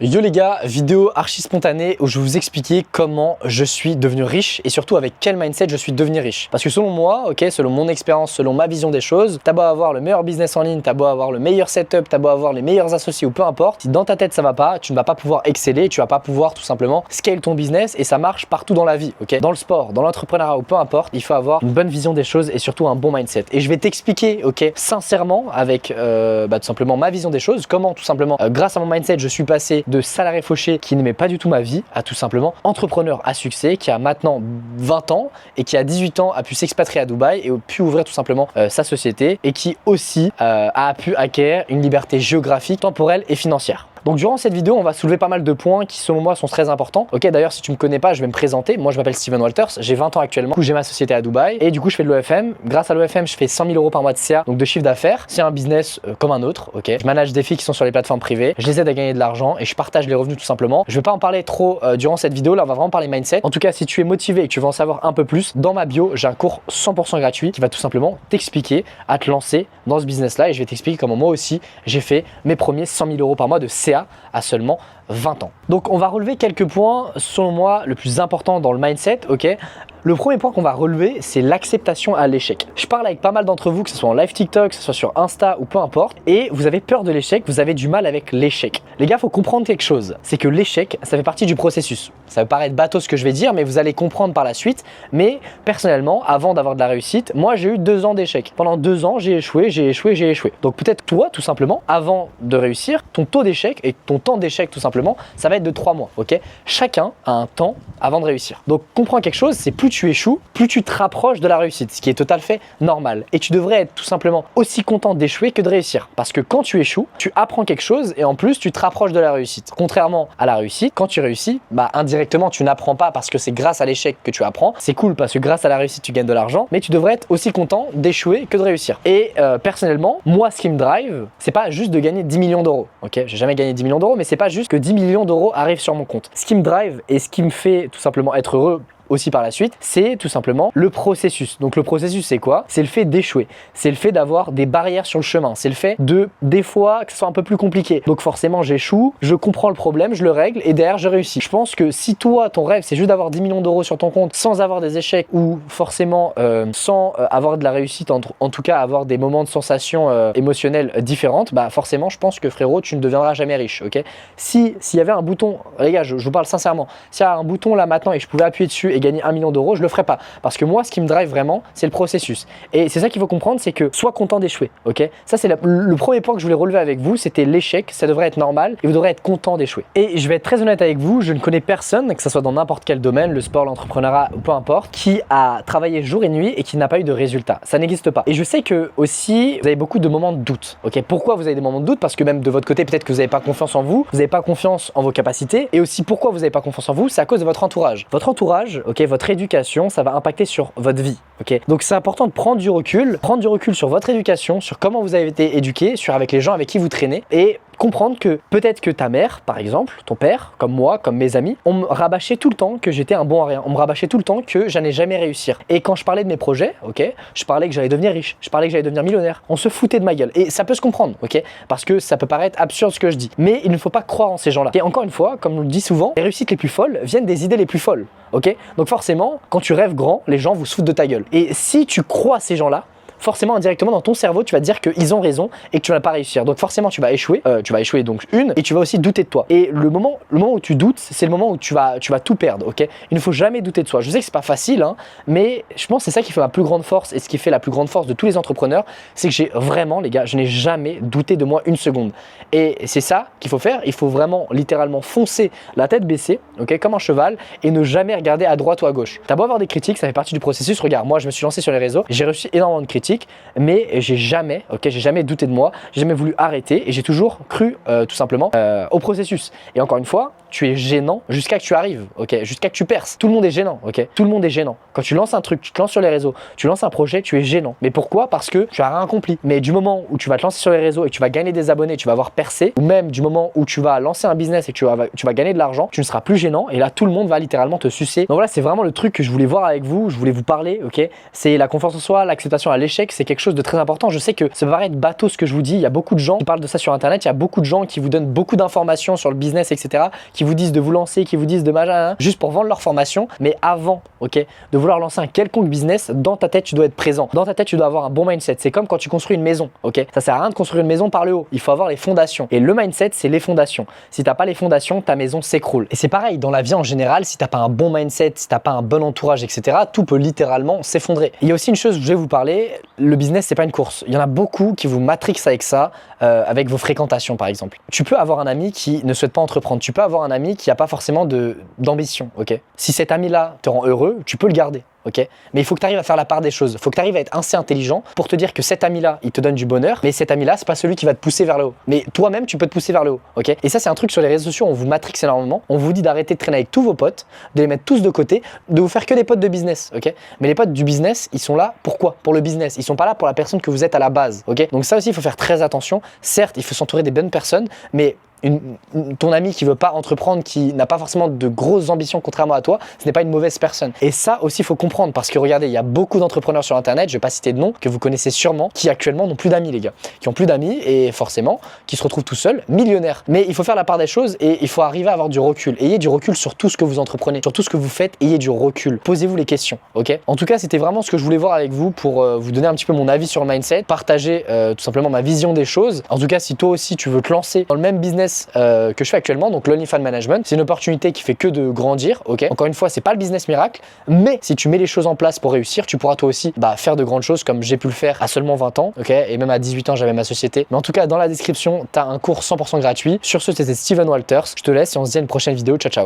Yo les gars, vidéo archi spontanée où je vais vous expliquer comment je suis devenu riche et surtout avec quel mindset je suis devenu riche. Parce que selon moi, selon mon expérience, selon ma vision des choses, t'as beau avoir le meilleur business en ligne, t'as beau avoir le meilleur setup, t'as beau avoir les meilleurs associés ou peu importe, si dans ta tête ça va pas, tu ne vas pas pouvoir exceller, tu vas pas pouvoir tout simplement scale ton business et ça marche partout dans la vie, Dans le sport, dans l'entrepreneuriat ou peu importe, il faut avoir une bonne vision des choses et surtout un bon mindset. Et je vais t'expliquer, sincèrement avec tout simplement ma vision des choses, comment tout simplement grâce à mon mindset je suis passé de salarié fauché qui n'aimait pas du tout ma vie à tout simplement entrepreneur à succès qui a maintenant 20 ans et qui à 18 ans a pu s'expatrier à Dubaï et a pu ouvrir tout simplement sa société et qui aussi a pu acquérir une liberté géographique, temporelle et financière. Donc durant cette vidéo, on va soulever pas mal de points qui selon moi sont très importants. D'ailleurs si tu me connais pas, je vais me présenter. Moi je m'appelle Steven Walters, j'ai 20 ans actuellement. Du coup j'ai ma société à Dubaï et du coup je fais de l'OFM. Grâce à l'OFM, je fais 100 000 € par mois de CA, donc de chiffre d'affaires. C'est un business comme un autre, Je manage des filles qui sont sur les plateformes privées, je les aide à gagner de l'argent et je partage les revenus tout simplement. Je vais pas en parler trop durant cette vidéo, là on va vraiment parler mindset. En tout cas si tu es motivé et que tu veux en savoir un peu plus, dans ma bio, j'ai un cours 100% gratuit qui va tout simplement t'expliquer à te lancer dans ce business là et je vais t'expliquer comment moi aussi j'ai fait mes premiers 100 000 € par mois de CA à seulement 20 ans. Donc on va relever quelques points selon moi le plus important dans le mindset, Le premier point qu'on va relever, c'est l'acceptation à l'échec. Je parle avec pas mal d'entre vous, que ce soit en live TikTok, que ce soit sur Insta ou peu importe, et vous avez peur de l'échec, vous avez du mal avec l'échec. Les gars, il faut comprendre quelque chose, c'est que l'échec, ça fait partie du processus. Ça va paraître bateau ce que je vais dire, mais vous allez comprendre par la suite. Mais personnellement, avant d'avoir de la réussite, moi j'ai eu 2 ans d'échec. Pendant 2 ans, j'ai échoué. Donc peut-être toi, tout simplement, avant de réussir, ton taux d'échec et ton temps d'échec tout simplement, ça va être de 3 mois, Chacun a un temps avant de réussir. Donc comprends quelque chose, c'est plus tu échoues, plus tu te rapproches de la réussite, ce qui est tout à fait normal. Et tu devrais être tout simplement aussi content d'échouer que de réussir. Parce que quand tu échoues, tu apprends quelque chose et en plus tu te rapproches de la réussite. Contrairement à la réussite, quand tu réussis, indirectement tu n'apprends pas parce que c'est grâce à l'échec que tu apprends. C'est cool parce que grâce à la réussite tu gagnes de l'argent, mais tu devrais être aussi content d'échouer que de réussir. Et personnellement, moi ce qui me drive, c'est pas juste de gagner 10 millions d'euros. J'ai jamais gagné 10 millions d'euros, mais c'est pas juste que 10 millions d'euros arrivent sur mon compte. Ce qui me drive et ce qui me fait tout simplement être heureux aussi par la suite, c'est tout simplement le processus. Donc le processus c'est quoi? C'est le fait d'échouer, c'est le fait d'avoir des barrières sur le chemin, c'est le fait de des fois que ce soit un peu plus compliqué. Donc forcément j'échoue, je comprends le problème, je le règle et derrière je réussis. Je pense que si toi ton rêve c'est juste d'avoir 10 millions d'euros sur ton compte sans avoir des échecs ou forcément sans avoir de la réussite, en tout cas avoir des moments de sensations émotionnelles différentes, forcément je pense que frérot tu ne deviendras jamais riche, S'il y avait un bouton, les gars je vous parle sincèrement, s'il y a un bouton là maintenant et que je pouvais appuyer dessus et gagner 1 million d'euros, je le ferai pas. Parce que moi, ce qui me drive vraiment, c'est le processus. Et c'est ça qu'il faut comprendre, c'est que sois content d'échouer, Ça, c'est le premier point que je voulais relever avec vous, c'était l'échec. Ça devrait être normal et vous devrez être content d'échouer. Et je vais être très honnête avec vous, je ne connais personne, que ce soit dans n'importe quel domaine, le sport, l'entrepreneuriat ou peu importe, qui a travaillé jour et nuit et qui n'a pas eu de résultat. Ça n'existe pas. Et je sais que aussi, vous avez beaucoup de moments de doute, Pourquoi vous avez des moments de doute? Parce que même de votre côté, peut-être que vous n'avez pas confiance en vous n'avez pas confiance en vos capacités. Et aussi, pourquoi vous n'avez pas confiance en vous? C'est à cause de votre entourage. Votre entourage, votre éducation, ça va impacter sur votre vie, Donc c'est important de prendre du recul sur votre éducation, sur comment vous avez été éduqué, sur avec les gens avec qui vous traînez et comprendre que peut-être que ta mère, par exemple, ton père, comme moi, comme mes amis, on me rabâchait tout le temps que j'étais un bon à rien. On me rabâchait tout le temps que j'allais jamais réussir. Et quand je parlais de mes projets, je parlais que j'allais devenir riche, je parlais que j'allais devenir millionnaire. On se foutait de ma gueule. Et ça peut se comprendre, Parce que ça peut paraître absurde ce que je dis. Mais il ne faut pas croire en ces gens-là. Et encore une fois, comme on le dit souvent, les réussites les plus folles viennent des idées les plus folles, Donc forcément, quand tu rêves grand, les gens vous se foutent de ta gueule. Et si tu crois à ces gens-là, forcément indirectement dans ton cerveau tu vas te dire qu'ils ont raison et que tu vas pas réussir. Donc forcément tu vas échouer donc et tu vas aussi douter de toi. Et le moment où tu doutes, c'est le moment où tu vas tout perdre, Il ne faut jamais douter de soi. Je sais que c'est pas facile, mais je pense que c'est ça qui fait ma plus grande force et ce qui fait la plus grande force de tous les entrepreneurs, c'est que j'ai vraiment, les gars, je n'ai jamais douté de moi une seconde. Et c'est ça qu'il faut faire. Il faut vraiment littéralement foncer la tête baissée, comme un cheval et ne jamais regarder à droite ou à gauche. T'as beau avoir des critiques, ça fait partie du processus. Regarde, moi je me suis lancé sur les réseaux, j'ai reçu énormément de critiques. Mais j'ai jamais douté de moi, j'ai jamais voulu arrêter et j'ai toujours cru tout simplement au processus. Et encore une fois, tu es gênant jusqu'à que tu arrives, jusqu'à que tu perces. Tout le monde est gênant, Tout le monde est gênant. Quand tu lances un truc, tu te lances sur les réseaux, tu lances un projet, tu es gênant. Mais pourquoi? Parce que tu as rien accompli. Mais du moment où tu vas te lancer sur les réseaux et tu vas gagner des abonnés, tu vas avoir percé, ou même du moment où tu vas lancer un business et que tu vas gagner de l'argent, tu ne seras plus gênant et là tout le monde va littéralement te sucer. Donc voilà, c'est vraiment le truc que je voulais voir avec vous, je voulais vous parler, C'est la confiance en soi, l'acceptation à l'échec d'échecs, c'est quelque chose de très important. Je sais que ça peut paraître bateau ce que je vous dis. Il y a beaucoup de gens qui parlent de ça sur Internet. Il y a beaucoup de gens qui vous donnent beaucoup d'informations sur le business, etc. Qui vous disent de vous lancer, qui vous disent de machin, juste pour vendre leur formation. Mais avant, ok, de vouloir lancer un quelconque business, dans ta tête, tu dois être présent. Dans ta tête, tu dois avoir un bon mindset. C'est comme quand tu construis une maison, ok. Ça sert à rien de construire une maison par le haut. Il faut avoir les fondations. Et le mindset, c'est les fondations. Si t'as pas les fondations, ta maison s'écroule. Et c'est pareil dans la vie en général. Si t'as pas un bon mindset, si t'as pas un bon entourage, etc., tout peut littéralement s'effondrer. Il y a aussi une chose, je vais vous parler. Le business, c'est pas une course. Il y en a beaucoup qui vous matrixent avec ça, avec vos fréquentations, par exemple. Tu peux avoir un ami qui ne souhaite pas entreprendre. Tu peux avoir un ami qui n'a pas forcément d'ambition, ok. Si cet ami-là te rend heureux, tu peux le garder. Ok, mais il faut que tu arrives à faire la part des choses. Il faut que tu arrives à être assez intelligent pour te dire que cet ami-là, il te donne du bonheur, mais cet ami-là, c'est pas celui qui va te pousser vers le haut. Mais toi-même, tu peux te pousser vers le haut. Ok, et ça, c'est un truc sur les réseaux sociaux. On vous matrixe énormément. On vous dit d'arrêter de traîner avec tous vos potes, de les mettre tous de côté, de vous faire que des potes de business. Ok, mais les potes du business, ils sont là pourquoi? Pour le business. Ils sont pas là pour la personne que vous êtes à la base. Ok, donc ça aussi, il faut faire très attention. Certes, il faut s'entourer des bonnes personnes, mais ton ami qui veut pas entreprendre, qui n'a pas forcément de grosses ambitions contrairement à toi, ce n'est pas une mauvaise personne. Et ça aussi, il faut comprendre parce que regardez, il y a beaucoup d'entrepreneurs sur Internet, je vais pas citer de nom, que vous connaissez sûrement, qui actuellement n'ont plus d'amis, les gars. Qui ont plus d'amis et forcément, qui se retrouvent tout seuls, millionnaires. Mais il faut faire la part des choses et il faut arriver à avoir du recul. Ayez du recul sur tout ce que vous entreprenez, sur tout ce que vous faites, ayez du recul. Posez-vous les questions, ok? En tout cas, c'était vraiment ce que je voulais voir avec vous pour vous donner un petit peu mon avis sur le mindset, partager tout simplement ma vision des choses. En tout cas, si toi aussi, tu veux te lancer dans le même business que je fais actuellement, donc l'OnlyFans Management, c'est une opportunité qui fait que de grandir, ok. Encore une fois, c'est pas le business miracle, mais si tu mets les choses en place pour réussir, tu pourras toi aussi faire de grandes choses comme j'ai pu le faire à seulement 20 ans, ok. Et même à 18 ans, j'avais ma société. Mais en tout cas, dans la description, tu as un cours 100% gratuit. Sur ce, c'était Steven Walters. Je te laisse et on se dit à une prochaine vidéo. Ciao, ciao.